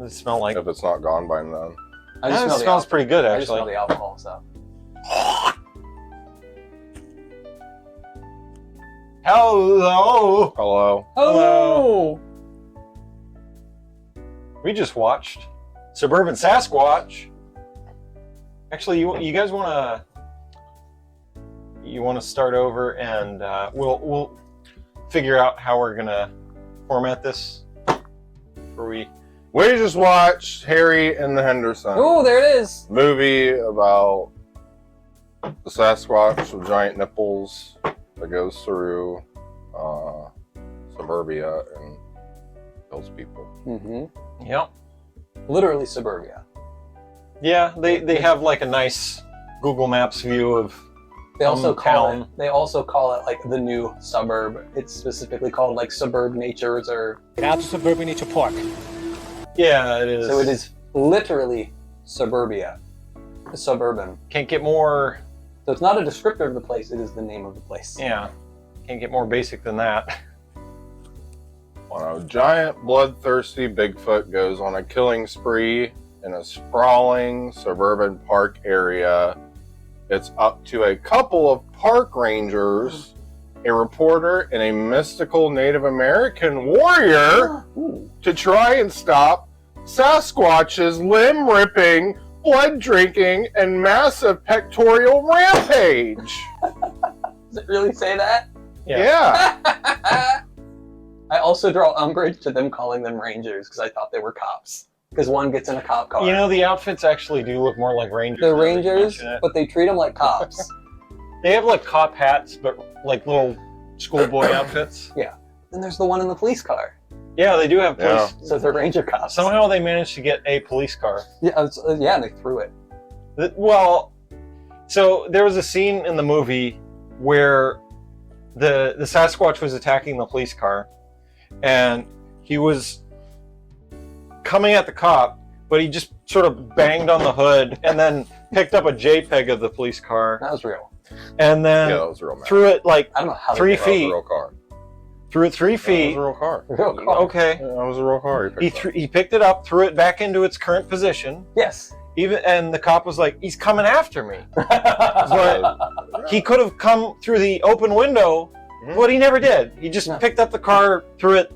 Does it smell like? If it's not gone by then. It smells pretty good, I just smell actually. the alcohol stuff. Hello. Hello. Hello. We just watched Suburban Sasquatch. Actually, you guys want to start over, and we'll figure out how we're gonna format this before we. We just watched Harry and the Henderson. Oh, there it is. Movie about the Sasquatch with giant nipples that goes through suburbia and kills people. Mm-hmm. Yep. Literally suburbia. Yeah, they have like a nice Google Maps view of. They also call town. it. They also call it like the new suburb. It's specifically called like Suburb Nature Reserve. Out to Suburban Nature Park. Yeah, it is. So it is literally suburbia, suburban. Can't get more. So it's not a descriptor of the place. It is the name of the place. Yeah, can't get more basic than that. When a giant bloodthirsty Bigfoot goes on a killing spree in a sprawling suburban park area, it's up to a couple of park rangers, a reporter, and a mystical Native American warrior to try and stop Sasquatch's limb-ripping, blood-drinking, and massive pectoral rampage. Does it really say that? Yeah. I also draw umbrage to them calling them rangers because I thought they were cops. Because one gets in a cop car. You know, the outfits actually do look more like rangers. They're now that you rangers, mention it. but they treat them like cops. They have like cop hats, but like little schoolboy outfits. Then there's the one in the police car. Yeah, they do have police. So they're ranger cops. Somehow they managed to get a police car. Yeah, yeah, and they threw it. Well, so there was a scene in the movie where the Sasquatch was attacking the police car, and he was coming at the cop, but he just sort of banged on the hood and then picked up a JPEG of the police car That was real. and then Yeah, that was real. threw it like I don't know how 3 they That was a feet. real car. Threw it 3 That was feet. a real car. Real car. Okay. Yeah, that was a real car. He picked it up, threw it back into its current position. Yes. And the cop was like, "He's coming after me." But He could have come through the open window, but he never did. He just picked up the car, threw it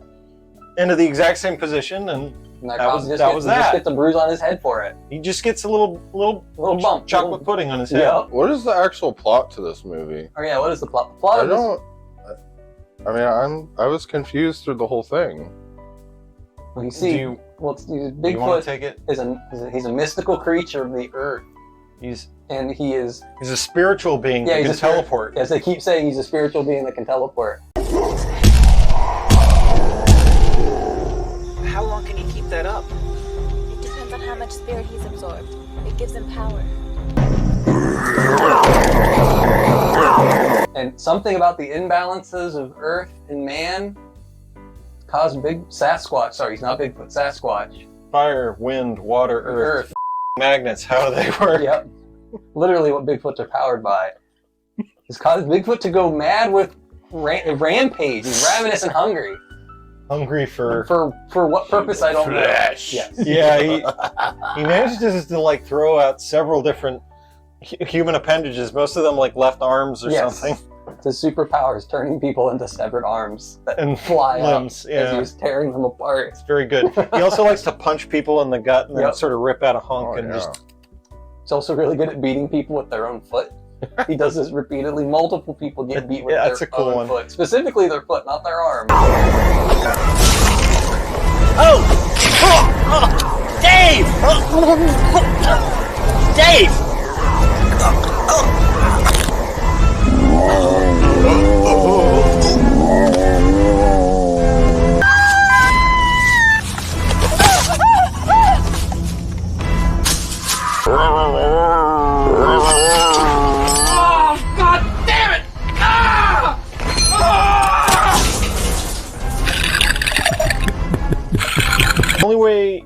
into the exact same position, and just gets a bruise on his head for it. he just gets a little bump. chocolate pudding on his head. Yeah. What is the actual plot to this movie? Oh yeah, what is the plot? The plot I of this, don't. I mean, I was confused through the whole thing. well, you see, Do you want to Bigfoot take it? he's a mystical creature of the earth, He's and he is. a spiritual being Yeah, that he's can a spirit- teleport. As they keep saying, he's a spiritual being that can teleport. How long can he keep that up? It depends on how much spirit he's absorbed. It gives him power. And something about the imbalances of Earth and man caused big Sasquatch. Sorry, he's not Bigfoot. Sasquatch. Fire, wind, water, earth, magnets. How do they work? Yep. Literally, what Bigfoots are powered by. It's caused Bigfoot to go mad with rampage. He's ravenous and hungry. Hungry for what purpose? I don't know. Flesh. Yes. Yeah, he manages to like throw out several different human appendages. Most of them like left arms or Yes. something, His superpower is turning people into severed arms that and fly limbs. up as Yeah, he's tearing them apart. it's very good. He also likes to punch people in the gut and then Yep. sort of rip out a hunk Oh, and yeah. just. He's also really good at beating people with their own foot. He does this repeatedly. Multiple people get beat with Yeah, their that's a cool own one. foot. Specifically their foot, not their arm. Oh! Dave! Dave! Oh, God damn it! Ah! The only way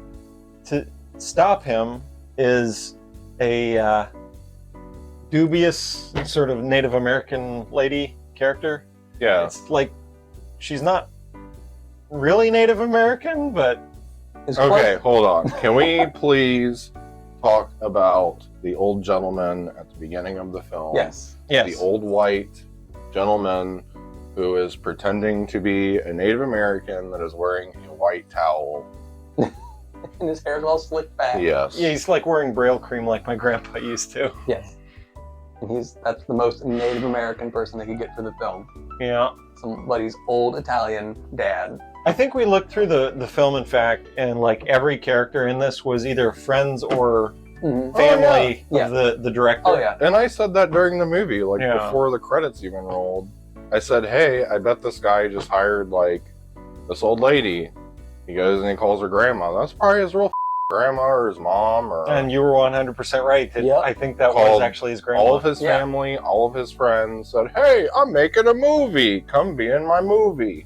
to stop him is a dubious sort of Native American lady character. Yeah. It's like she's not really Native American, but His Okay, hold on. Can we please talk about the old gentleman at the beginning of the film? Yes. Yes. The old white gentleman who is pretending to be a Native American that is wearing a white towel. And his hair's all slicked back. Yes. Yeah, he's like wearing Braille cream like my grandpa used to. Yes. And that's the most Native American person they could get for the film. Yeah. Somebody's old Italian dad. I think we looked through the film, in fact, and like every character in this was either friends or Mm-hmm. family Oh, yeah. of the director. Oh yeah. And I said that during the movie, like Yeah. before the credits even rolled. I said, hey, I bet this guy just hired like this old lady. He goes and he calls her grandma. That's probably his real grandma or his mom or And you were 100% right. Yep. I think that was Called actually his grandma. all of his Yeah. family, all of his friends said, hey, I'm making a movie. Come be in my movie.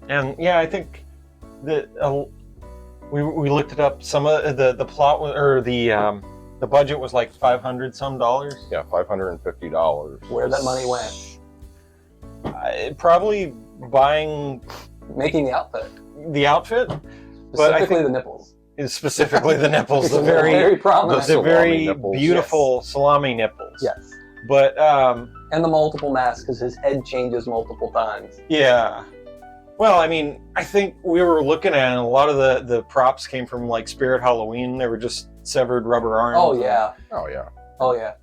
And yeah, I think that we looked it up. Some of the plot or the budget was like $500 some dollars. Yeah, $550. Where that money went. Probably buying Making the outfit. the outfit, but I Specifically think the nipples. specifically the nipples, the Very very prominent. the the very salami nipples. beautiful salami nipples. Yes. But And the multiple masks, because his head changes multiple times. yeah. Well, I mean, I think we were looking at it, and a lot of the props came from like Spirit Halloween. They were just severed rubber arms. Oh yeah. Oh, yeah. Oh yeah.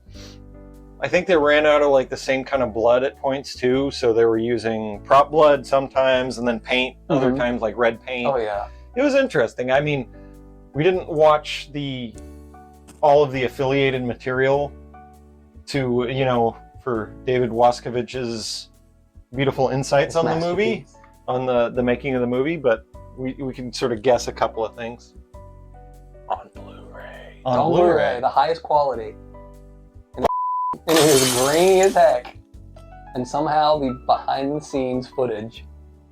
I think they ran out of like the same kind of blood at points too, so they were using prop blood sometimes, and then paint other Mhm. times, like red paint. Oh yeah. It was interesting. I mean, we didn't watch all of the affiliated material to for David Wascavage's beautiful insights on the movie, Masterpiece. on the making of the movie, but we can sort of guess a couple of things. On Blu-ray. On Blu-ray. the highest quality. And it is grainy as heck. And somehow the behind-the-scenes footage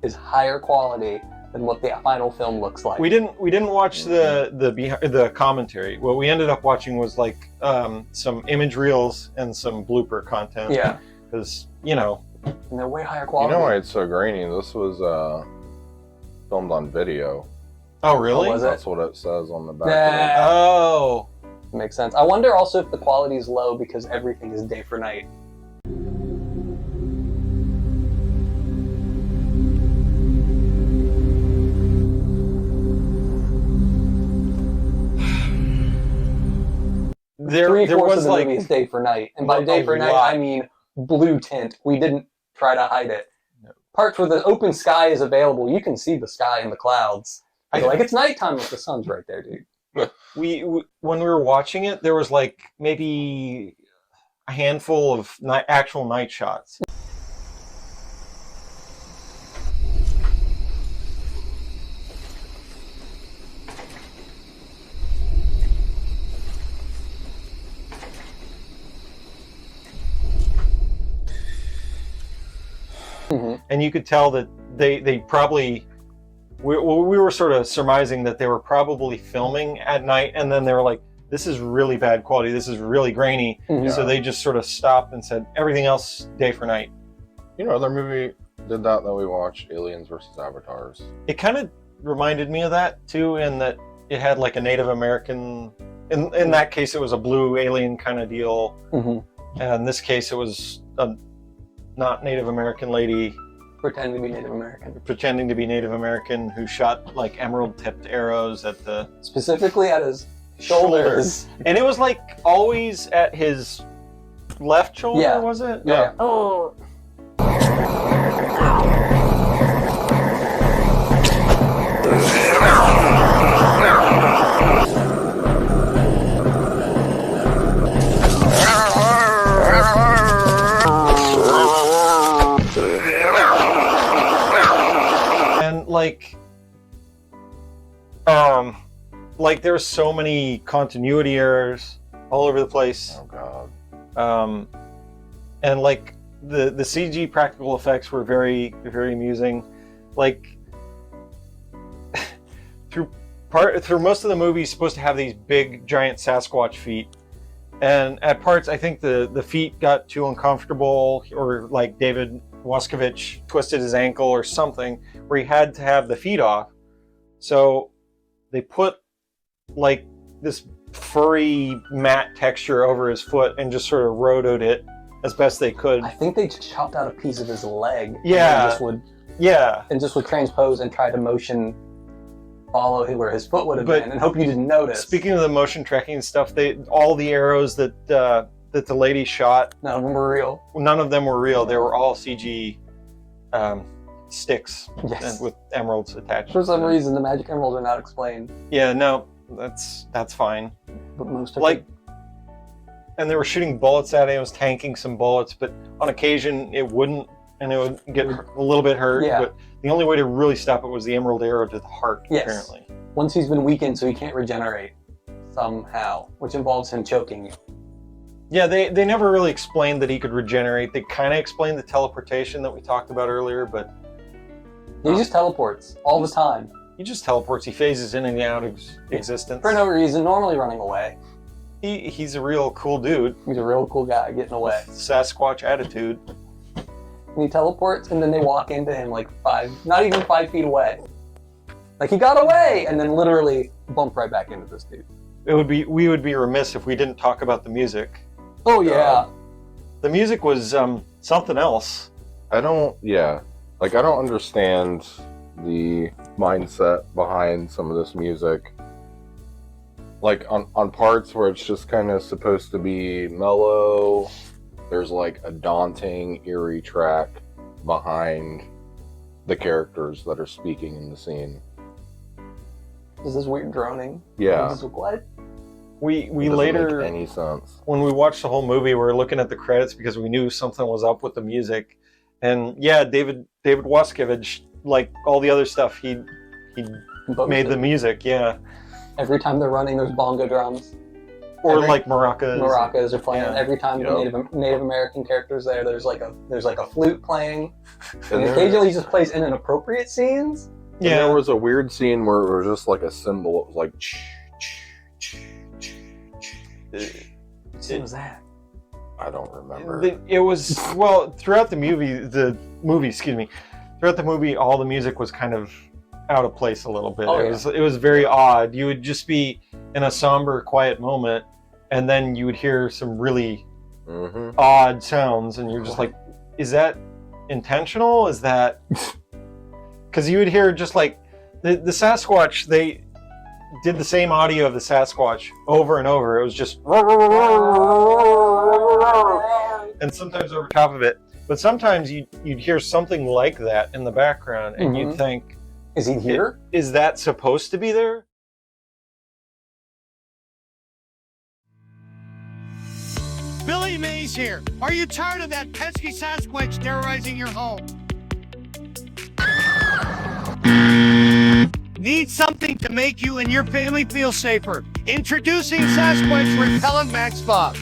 is higher quality than what the final film looks like. We didn't watch the commentary. What we ended up watching was like some image reels and some blooper content. Yeah. Because And they're way higher You quality. know why it's so grainy? This was filmed on video. oh really? Oh, was it? That's what it says on the back. Nah. Oh. Makes sense. I wonder also if the quality is low because everything is day for night. There Three-fourths was of the like movie is day for night. And by day a for night, lot. I mean blue tint. We didn't try to hide it. Parts where the open sky is available, you can see the sky and the clouds. You're like, it's nighttime if the sun's right there, dude. we when we were watching it, there was like maybe a handful of actual night shots. Mm-hmm. And you could tell that they probably we were sort of surmising that they were probably filming at night, and then they were like, this is really bad quality, this is really grainy. Mhm. So they just sort of stopped and said everything else day for night. You know, other movie did that we watched, Aliens versus Avatars. It kind of reminded me of that too, in that it had like a Native American, in that case it was a blue alien kind of deal, Mm-hmm. and in this case it was a not Native American lady Pretending to be Native American. pretending to be Native American who shot like emerald tipped arrows at the Specifically at his shoulders. and it was like always at his left shoulder. Yeah. Was it? Yeah. Oh. And like there's so many continuity errors all over the place. Oh god. And like the CG practical effects were very, very amusing. Like through most of the movie, he's supposed to have these big giant Sasquatch feet, and at parts I think the feet got too uncomfortable, or like David Wascavage twisted his ankle or something, where he had to have the feet off. So they put like this furry matte texture over his foot and just sort of rotoed it as best they could. I think they just chopped out a piece of his leg. Yeah. And just would transpose and try to motion follow where his foot would have been and hope you didn't notice. Speaking of the motion tracking stuff, all the arrows that the lady shot, none of them were real. None of them were real. They were all CG sticks with emeralds attached. For some reason, the magic emeralds are not explained. Yeah, no, that's fine. But most of and they were shooting bullets at it. It was tanking some bullets, but on occasion it wouldn't, and it would get a little bit hurt. Yeah. But the only way to really stop it was the emerald arrow to the heart. Yes. Apparently. Once he's been weakened, so he can't regenerate somehow, which involves him choking you. Yeah, they never really explained that he could regenerate. They kind of explained the teleportation that we talked about earlier, but he just teleports all the time. He just teleports. He phases in and out of existence for no reason. Normally running away. He's a real cool dude. He's a real cool guy getting away. Sasquatch attitude. And he teleports, and then they walk into him like not even 5 feet away. Like he got away, and then literally bump right back into this dude. We would be remiss if we didn't talk about the music. Oh yeah. The music was something else. I don't understand the mindset behind some of this music. Like on parts where it's just kind of supposed to be mellow, there's like a daunting, eerie track behind the characters that are speaking in the scene. Is this weird droning? Yeah. This is what? We doesn't later make any sense. When we watched the whole movie, we were looking at the credits because we knew something was up with the music. And yeah, David Wascavage, like all the other stuff, he made the music. Yeah. Every time they're running, there's bongo drums. Or like maracas. Maracas are playing. Yeah. Every time the Native American characters there's like a flute playing. And occasionally he just plays in inappropriate scenes. Yeah. And there was a weird scene where it was just like a cymbal. It was like What scene was that? I don't remember. It was throughout the movie, all the music was kind of out of place a little bit. It was very odd. You would just be in a somber, quiet moment, and then you would hear some really odd sounds, and you're just like, is that intentional? Is that... Because you would hear just like the Sasquatch, they did the same audio of the Sasquatch over and over. It was just... and sometimes over top of it. But sometimes you'd hear something like that in the background, and you'd think... Is he here? Is that supposed to be there? Billy Mays here. Are you tired of that pesky Sasquatch terrorizing your home? Need something to make you and your family feel safer? Introducing Sasquatch Repellent Max Fog.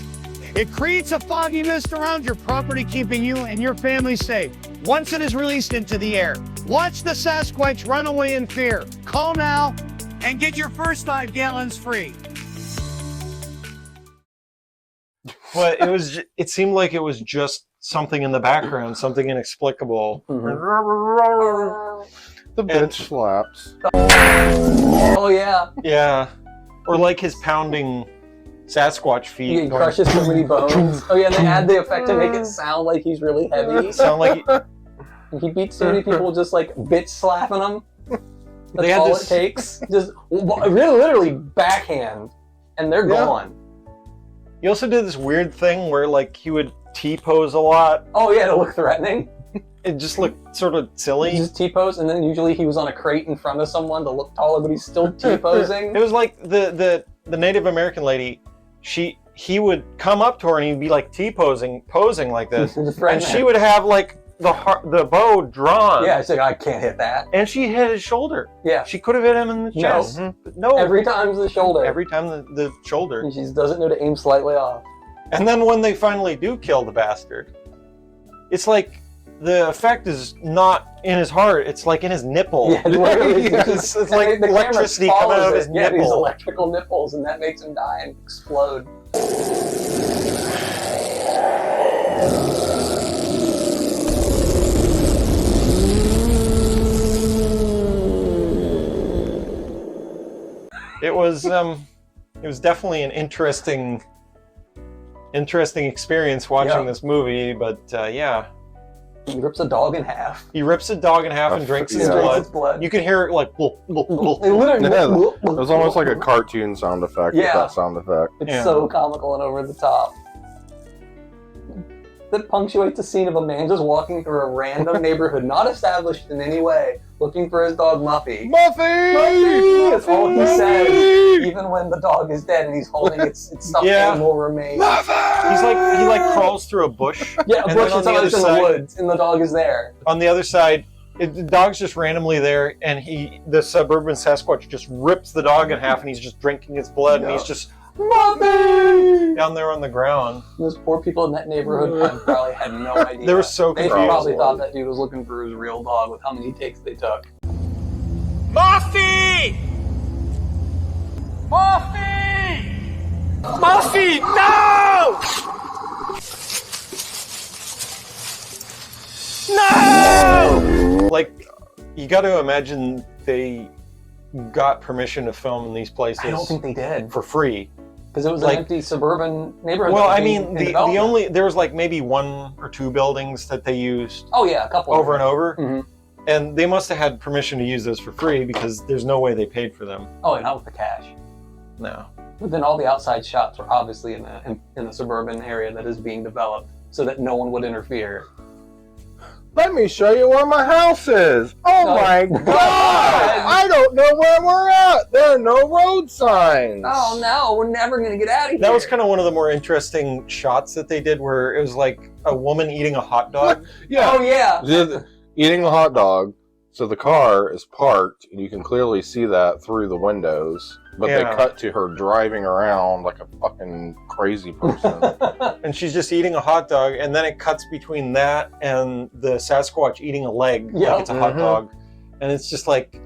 It creates a foggy mist around your property, keeping you and your family safe. Once it is released into the air, watch the Sasquatch run away in fear. Call now and get your first 5 gallons free. But it seemed like it was just something in the background, something inexplicable. The bitch slaps. Oh yeah. Yeah. Or like his pounding Sasquatch feet. He crushes so many bones. Oh yeah, and they add the effect to make it sound like he's really heavy. Sound like he beats so many people just like bitch slapping them. That's all it takes. Just literally backhand, and they're gone. He also did this weird thing where like he would T-pose a lot. Oh yeah, to look threatening. It just looked sort of silly. He just T-pose, and then usually he was on a crate in front of someone to look taller, but he's still T-posing. It was like the Native American lady. He would come up to her and he'd be like posing like this, and she would have like the bow drawn. Yeah, she's like, I can't hit that. And she hit his shoulder. Yeah, she could have hit him in the chest. No, every time's the shoulder. Every time the shoulder. And she just doesn't know to aim slightly off. And then when they finally do kill the bastard, it's like the effect is not in his heart, it's like in his nipple. Yeah, literally. it's like the electricity coming out of his nipple. These electrical nipples, and that makes him die and explode. It was definitely an interesting experience watching this movie, but yeah. He rips a dog in half. He rips a dog in half and drinks his blood. You can hear it like... It literally... It was almost like a cartoon sound effect with that sound effect. It's so comical and over the top. That punctuates the scene of a man just walking through a random neighborhood, not established in any way, looking for his dog Muffy. Muffy! That's all he says, even when the dog is dead and he's holding its stuffed animal remains. Muffy! He like crawls through a bush. Yeah, a bush on the other side in the woods, and the dog is there. On the other side, the dog's just randomly there, and the Suburban Sasquatch just rips the dog in half, and he's just drinking its blood, and he's just Muffy down there on the ground. Those poor people in that neighborhood probably had no idea. They were so confused. They probably thought that dude was looking for his real dog with how many takes they took. Muffy! Muffy! Muffy, no! No! Like, you got to imagine they got permission to film in these places. I don't think they did. For free. Because it was an empty suburban neighborhood. Well, I mean, there was like maybe 1 or 2 buildings that they used. Oh yeah, a couple. Over and over. Mm-hmm. And they must have had permission to use those for free because there's no way they paid for them. Oh, not with the cash. No. But then all the outside shots were obviously in the suburban area that is being developed so that no one would interfere. Let me show you where my house is. Oh my god! I don't know where we're at. There are no road signs. Oh no, we're never gonna get out of here. That was kind of one of the more interesting shots that they did, where it was like a woman eating a hot dog. Yeah. Oh yeah. Eating a hot dog. So the car is parked, and you can clearly see that through the windows. But they cut to her driving around like a fucking crazy person. And she's just eating a hot dog, and then it cuts between that and the Sasquatch eating a leg like it's a hot dog. And it's just like,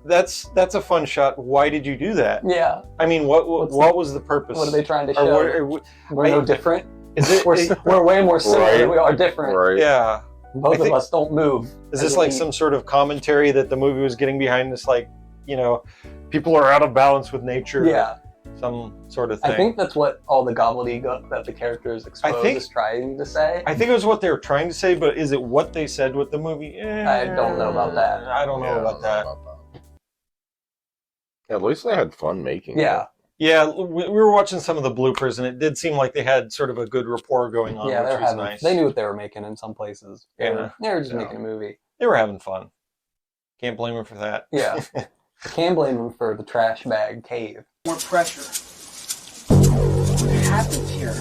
that's a fun shot. Why did you do that? Yeah. I mean, what was the purpose? What are they trying to show? We're no different. Is it? We're way more similar than we are different. Right. Yeah. Both of us don't move. Is this like some sort of commentary that the movie was getting behind this, like, you know, people are out of balance with nature? Yeah. Some sort of thing. I think that's what all the gobbledygook that the characters exposed is trying to say. I think it was what they were trying to say, but is it what they said with the movie? I don't know about that. I don't know about that. At least they had fun making it. Yeah, we were watching some of the bloopers, and it did seem like they had sort of a good rapport going on, which was nice. They knew what they were making in some places. They were just making a movie. They were having fun. Can't blame them for that. Yeah. I can blame them for the trash bag cave. More pressure. What happened here?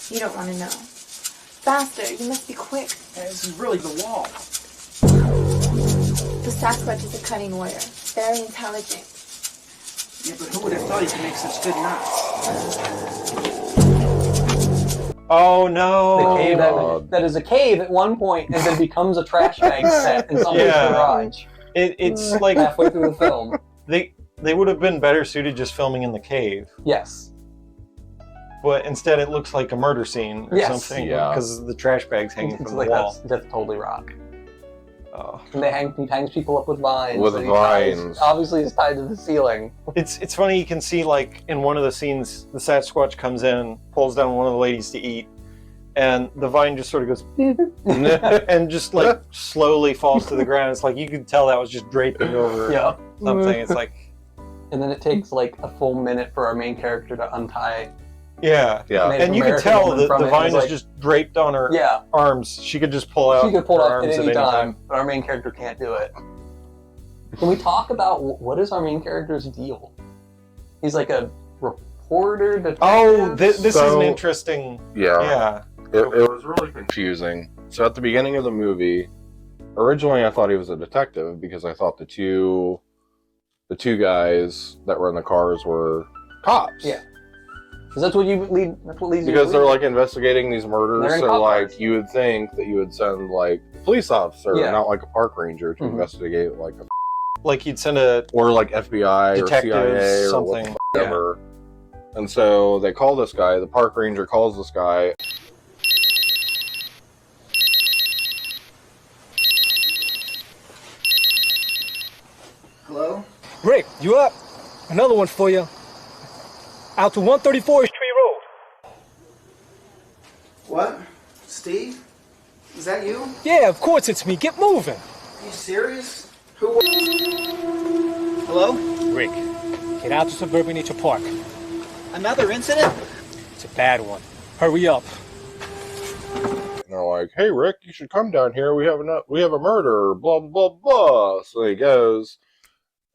You don't want to know. Faster, you must be quick. This is really the wall. The Sasquatch is a cunning warrior, very intelligent. Yeah, but who would have thought he could make such good knots? Oh no! The cave that is a cave at one point and then becomes a trash bag set in somebody's garage. It's like halfway through the film. They would have been better suited just filming in the cave. Yes. But instead it looks like a murder scene or something. Yeah. Because the trash bag's hanging from the wall. That's totally rock. Oh. And he hangs people up with vines. With vines. Obviously it's tied to the ceiling. It's funny, you can see like in one of the scenes, the Sasquatch comes in, pulls down one of the ladies to eat, and the vine just sort of goes and just like slowly falls to the ground. It's like you could tell that was just draping over something. It's like, and then it takes like a full minute for our main character to untie. Yeah. And you can tell that the vine is just draped on her arms. She could just pull out. She could pull her out arms at any time, but our main character can't do it. Can we talk about what is our main character's deal? He's like a reporter. Detective? Oh, this is an interesting. Yeah. It was really confusing. So at the beginning of the movie, originally I thought he was a detective because I thought the two guys that were in the cars were cops. Yeah. Because that's what leads you. Because they're like investigating these murders, so like you would think that you would send like a police officer, not like a park ranger to investigate like you'd send a or like FBI or CIA or something. whatever. And so they call this guy. The park ranger calls this guy. Hello? Rick, you up? Another one for you. Out to 134th Street Road. What? Steve? Is that you? Yeah, of course it's me. Get moving. Are you serious? Who? Hello? Rick, get out to Suburban Nature Park. Another incident? It's a bad one. Hurry up. And they're like, "Hey, Rick, you should come down here. We have a murder. Blah blah blah." So he goes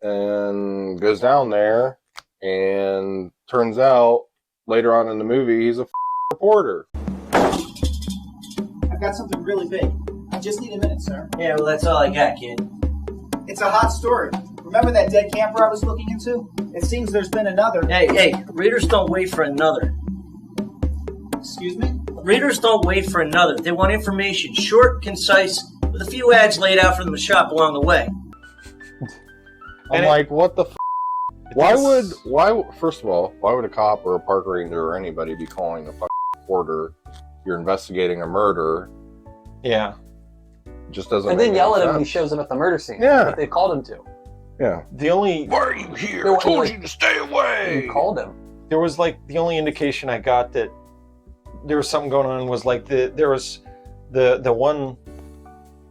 down there, and turns out later on in the movie he's a reporter. I've got something really big. I just need a minute, sir. Yeah, well, that's all I got, kid. It's a hot story. Remember that dead camper I was looking into? It seems there's been another. Hey, readers don't wait for another. Excuse me? Readers don't wait for another. They want information, short, concise, with a few ads laid out for them to shop along the way. I'm like, what the f***? First of all, why would a cop or a park ranger or anybody be calling the fucking reporter? You're investigating a murder. Yeah. It just doesn't And make then yell any at him when he sense. shows up at the murder scene. Yeah. Like they called him to. Yeah. The only Why are you here? No, I told like- you to stay away. You called him. there was like the only indication I got that there was something going on was like there was the one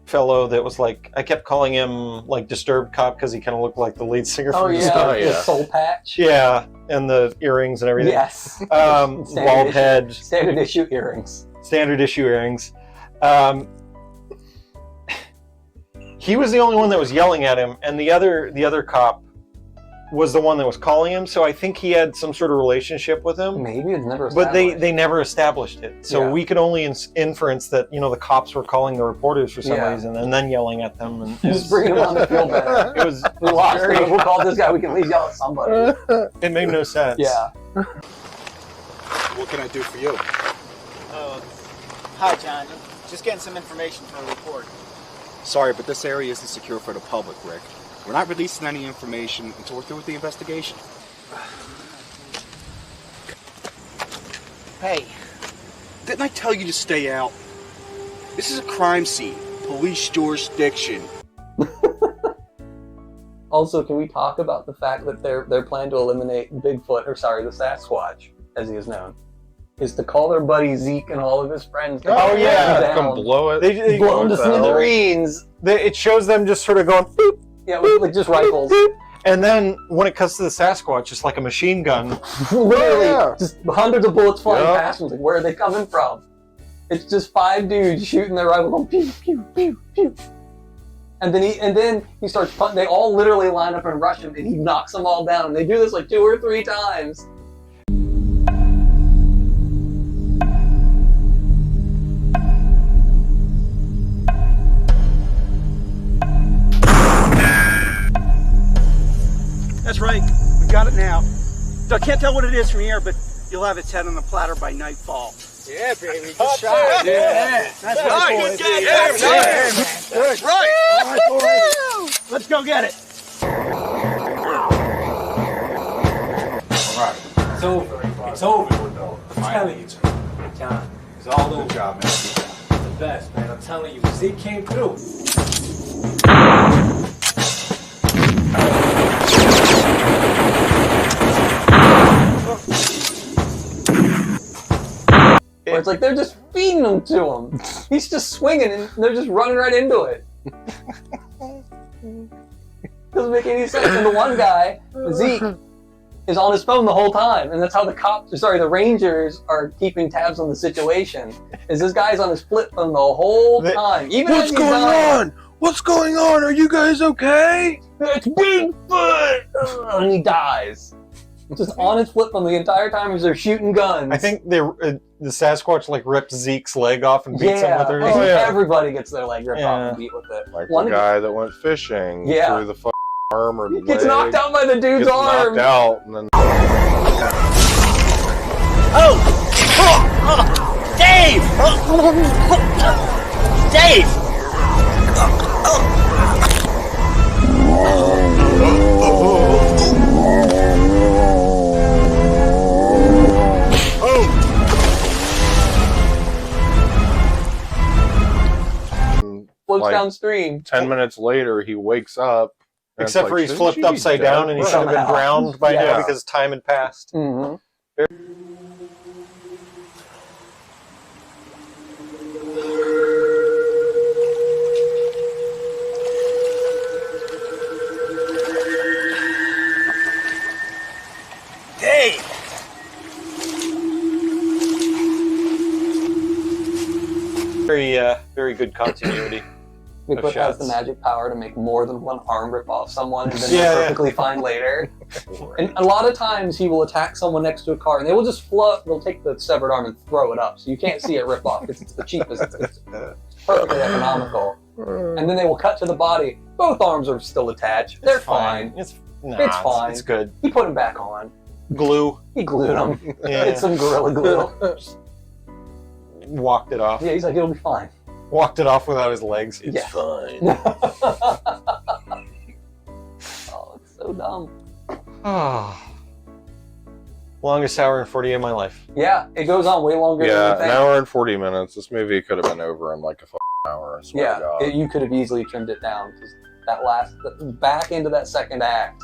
fellow that was like, I kept calling him like Disturbed Cop because he kind of looked like the lead singer Oh from yeah, Disturbed. yeah. the soul patch. Yeah, and the earrings and everything. Yes. Bald Standard head, issue, standard issue earrings. standard issue earrings. He was the only one that was yelling at him, and the other cop was the one that was calling him. So I think he had some sort of relationship with him. Maybe it's never. But established. they never established it. So Yeah. we could only inference that, you know, the cops were calling the reporters for some Yeah. reason and then yelling at them. And just bringing him on to feel better. it was We lost him. We'll call this guy. We can at least yell at somebody. it made no sense. Yeah. What can I do for you? Hi, John. Just getting some information for a report. Sorry, but this area isn't secure for the public, Rick. We're not releasing any information until we're through with the investigation. Hey, Didn't I tell you to stay out? This is a crime scene. Police jurisdiction. Also, can we talk about the fact that their plan to eliminate Bigfoot, or sorry, the Sasquatch, as he is known, is to call their buddy Zeke and all of his friends. to Oh, come yeah. down, Come blow it. They blow them to What the hell? smithereens. it shows them just sort of going boop, Yeah, with just rifles. boop, and then when it cuts to the Sasquatch, it's like a machine gun. Literally, Yeah. just hundreds of bullets flying Yeah. past them. Like, where are they coming from? It's just 5 dudes shooting their rifle, going pew pew pew pew. And then he starts punting. They all literally line up and rush him, and he knocks them all down. And they do this like 2 or 3 times. that's right. We got it now. So I can't tell what it is from here, but you'll have its head on the platter by nightfall. Yeah, baby. Good shot. Yeah, that's right, boys. That's right. All right, boys. Let's go get it. It's over. It's over. I'm telling you, John. It's all over. Good job, man. The best, man. I'm telling you. Zeke came through. Where it's like they're just feeding them to him. He's just swinging, and they're just running right into it. Doesn't make any sense. And the one guy, Zeke, is on his phone the whole time, and that's how the Rangers are keeping tabs on the situation. Is this guy's on his flip phone the whole time? Even What's as he's going dying. on? What's going on? Are you guys okay? It's Bigfoot! And he dies. It's just on his flip phone the entire time as they're shooting guns. I think the Sasquatch like ripped Zeke's leg off and beats him with her. I think yeah. everybody gets their leg ripped off Yeah. and beat with it. Like One the guy that went fishing Yeah. through the fucking arm or the gets leg, knocked out by the dude's gets arm. knocked out, and then Dave! Dave! Floats Like, downstream. 10 minutes later he wakes up And Except it's for like, he's shouldn't flipped she be upside dead? down and he should have been Somehow. drowned by now Yeah. because time had passed. Mm-hmm. Dave! Very good continuity. Bigfoot has the shots. magic power to make more than one arm rip off someone and then Yeah, they're yeah. perfectly fine later. And a lot of times he will attack someone next to a car and they will just float, they'll take the severed arm and throw it up. So you can't see it rip off. It's the cheapest. It's perfectly economical. And then they will cut to the body. Both arms are still attached. They're fine. It's fine. It's good. He put them back on. Glue. He glued them. Yeah. It's some Gorilla Glue. Walked it off. Yeah, he's like, it'll be fine. Walked it off without his legs. It's Yeah. fine. Oh, it's so dumb. Longest hour and 40 of my life. Yeah, it goes on way longer than Yeah, you an think. hour and 40 minutes. This movie could have been over in like a hour. I swear Yeah, to God. you could have easily trimmed it down because the back into that second act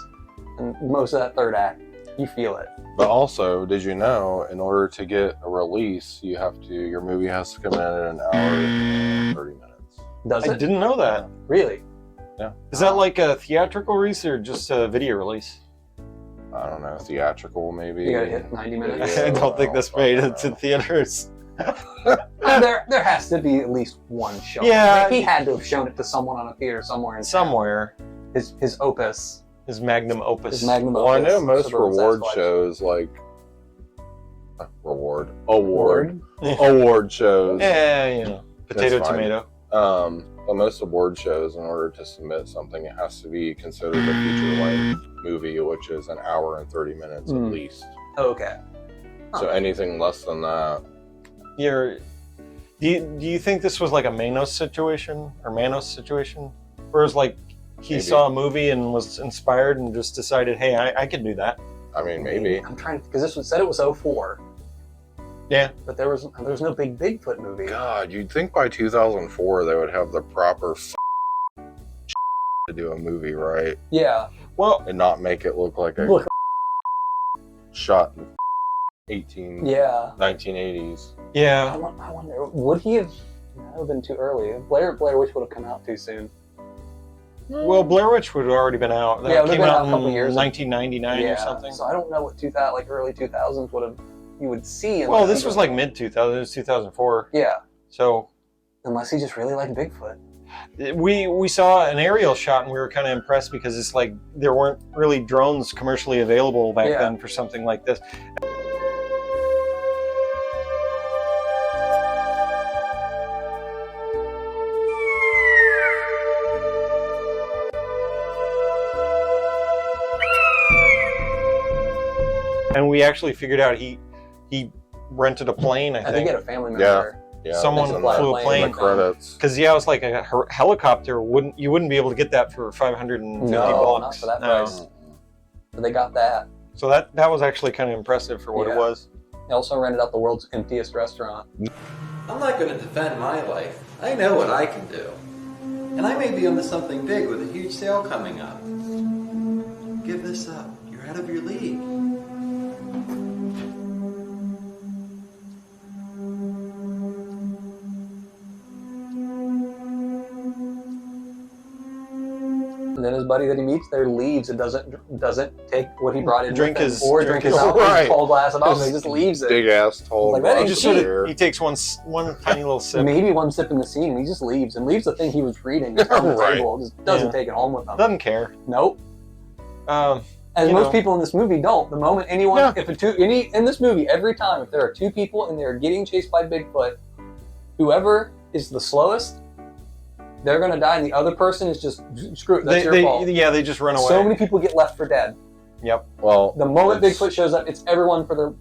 and most of that third act, you feel it. But also, did you know, in order to get a release, your movie has to come in at an hour and 30 minutes. Does I it? didn't know that. Really? Yeah. Is that like a theatrical release or just a video release? I don't know, theatrical maybe. You gotta hit 90 minutes. I don't think this made it to theaters. There has to be at least one show. Yeah. He had to have shown it to someone on a theater somewhere in town. Somewhere. His opus. His magnum opus. His magnum Well, I opus. know most Suburban reward Sasquatch. shows like award Word? shows. Yeah, you know. Potato, That's fine. tomato. But most award shows, in order to submit something, it has to be considered a feature-length movie, which is an hour and 30 minutes at least. Okay. So anything less than that, Do you think this was like a Manos situation? Where it's like he Maybe. saw a movie and was inspired and just decided, hey, I could do that. I mean, maybe. I'm trying because said it was 2004. Yeah. But there was no big Bigfoot movie. God, you'd think by 2004 they would have the proper to do a movie, right? Yeah. Well, And not make it look like a Look. shot in Yeah. 1980s. yeah. I wonder, would he have? That would have been too early. Blair Witch would have come out too soon. Well, Blair Witch would have already been out. That Yeah, it would have came been out out a couple in years. 1999 Yeah. or something. So I don't know what early 2000s you would see. Well, unless this he was like mid 2000s. It was 2004. Yeah. So Unless he just really liked Bigfoot. we saw an aerial shot and we were kind of impressed because it's like there weren't really drones commercially available back Yeah. then for something like this. And we actually figured out he rented a plane. I I think think he had a family member. Yeah, Someone it's in flew a in plane. the credits. because it was like a helicopter. You wouldn't be able to get that for 550 No, not bucks. for that No. price. But they got that. So that was actually kind of impressive for what Yeah. it was. They also rented out the world's emptiest restaurant. I'm not going to defend my life. I know what I can do. And I may be onto something big with a huge sale coming up. Give this up. You're out of your league. And then his buddy that he meets there leaves and doesn't take what he brought in Drink with him, his- or drink drink his his- Right. tall glass of alcohol. He just leaves it. Big ass tall. Like, that glass ain't He just of cheap. beer. he takes one tiny little sip. Maybe one sip in the scene, and he just leaves the thing he was reading just on the Right. table. Just doesn't Yeah. take it home with him. Doesn't care. Nope. As You most know. people in this movie don't. The moment anyone, Yeah. in this movie, every time if there are two people and they're getting chased by Bigfoot, whoever is the slowest, they're gonna die, and the other person is just screw it. That's your fault. They just run away. So many people get left for dead. Yep. Well, The moment it's- Bigfoot shows up, it's everyone for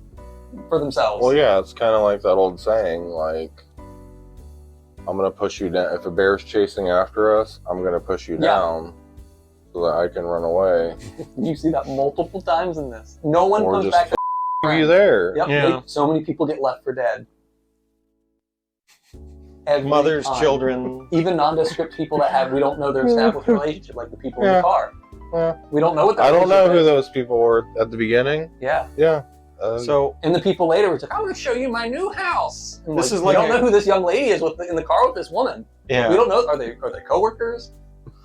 themselves. Well, yeah, it's kind of like that old saying, like, I'm going to push you down. If a bear's chasing after us, I'm going to push you Yeah. down so that I can run away. You see that multiple times in this. No one Or comes just back. Are you there? Yep. Yeah. So many people get left for dead. Every Mothers, time. children. Even nondescript people that we don't know their established relationship, like the people in the car. We don't know what. I don't know who those people were at the beginning. Yeah. Yeah. And the people later were like, "I'm going to show you my new house." And This is we like don't know who this young lady is in the car with this woman. Yeah. We don't know. Are they coworkers?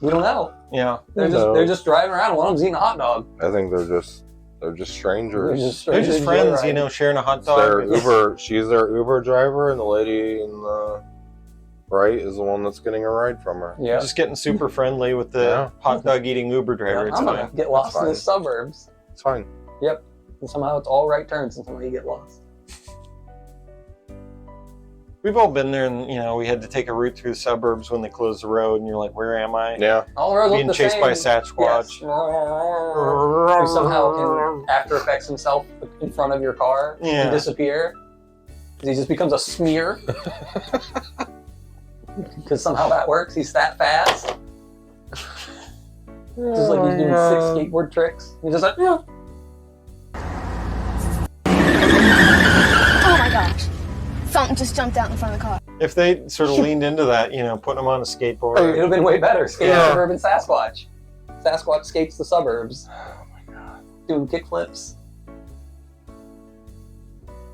We don't know. Yeah. They're just driving around. One of them's eating a hot dog. I think they're just strangers. They're just friends, you know, sharing a hot dog. Their Uber. She's their Uber driver, and the lady in the right is the one that's getting a ride from her. Yeah. Just getting super friendly with the hot dog eating Uber driver. I'm gonna get lost in the suburbs. It's fine. Yep. And somehow it's all right turns, and somehow you get lost. We've all been there, and you know, we had to take a route through the suburbs when they closed the road, and you're like, "Where am I?" Yeah. All the roads being look the chased same. by a Sasquatch. Yes. Who somehow can After Effects himself in front of your car and disappear. He just becomes a smear. Because somehow that works. He's that fast. Just like he's doing 6 skateboard tricks. He's just like, yeah. Oh my gosh. Something just jumped out in front of the car. If they sort of leaned into that, you know, putting them on a skateboard. It would have been way better. Skating Suburban Sasquatch. Sasquatch skates the suburbs. Oh my god. Doing kickflips.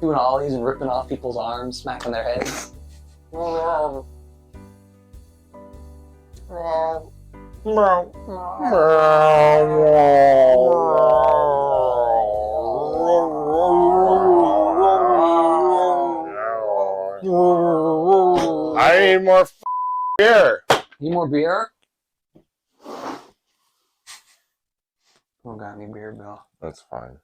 Doing ollies and ripping off people's arms, smacking their heads. I need more beer. Need more beer? Oh, got any beer, Bill? That's fine.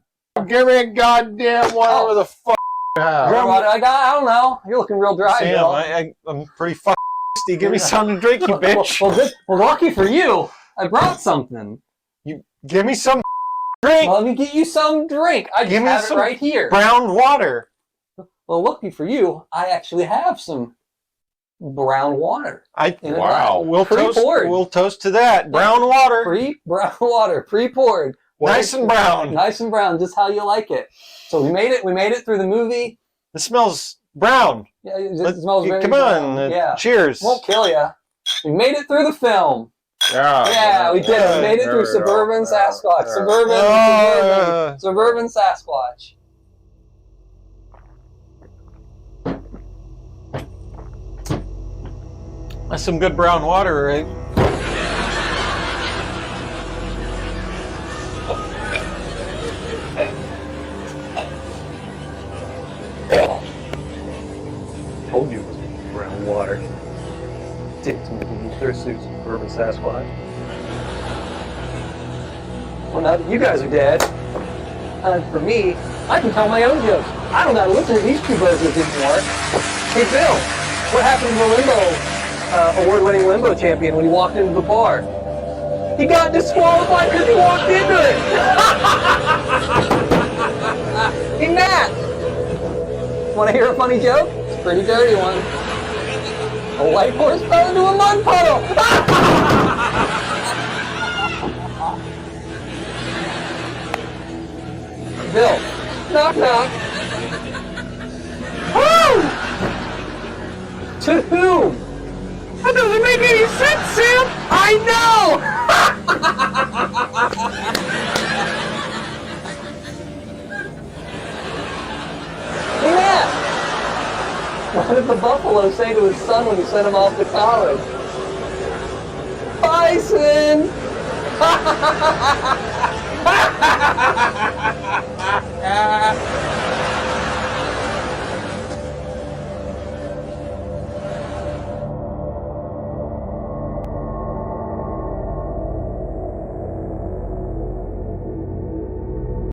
Give me a goddamn whatever the fuck you have. I don't know. You're looking real dry, Sam, Bill. I'm pretty thirsty. Give me something to drink, you bitch. Well, lucky for you, I brought something. You give me some drink. Well, let me get you some drink. I just have it right here. Brown water. Well, lucky for you, I actually have some brown water. Wow. We'll pre-poured. We'll toast to that. Brown water. Brown water, pre-poured. Nice and brown. Nice and brown, just how you like it. So we made it. We made it through the movie. It smells brown. Yeah, it smells very come brown. on. Yeah. Cheers. Won't kill you. We made it through the film. Yeah. We did it. We made it through Suburban Sasquatch. Suburban Sasquatch. That's some good brown water, right? Told you it was brown water. Did to make you thirsty, Suburban Sasquatch. Well, now that you guys are dead, for me, I can tell my own jokes. I don't have to listen to these two buzzers anymore. Hey, Bill, what happened to the limbo, award-winning limbo champion when he walked into the bar? He got disqualified because he walked into it. Hey, Matt, want to hear a funny joke? It's a pretty dirty one. A white horse fell into a mud puddle. Bill, knock knock. Woo! To whom? That doesn't make any sense, Sam. I know. Hey, Matt. What did the buffalo say to his son when he sent him off to college? Bison!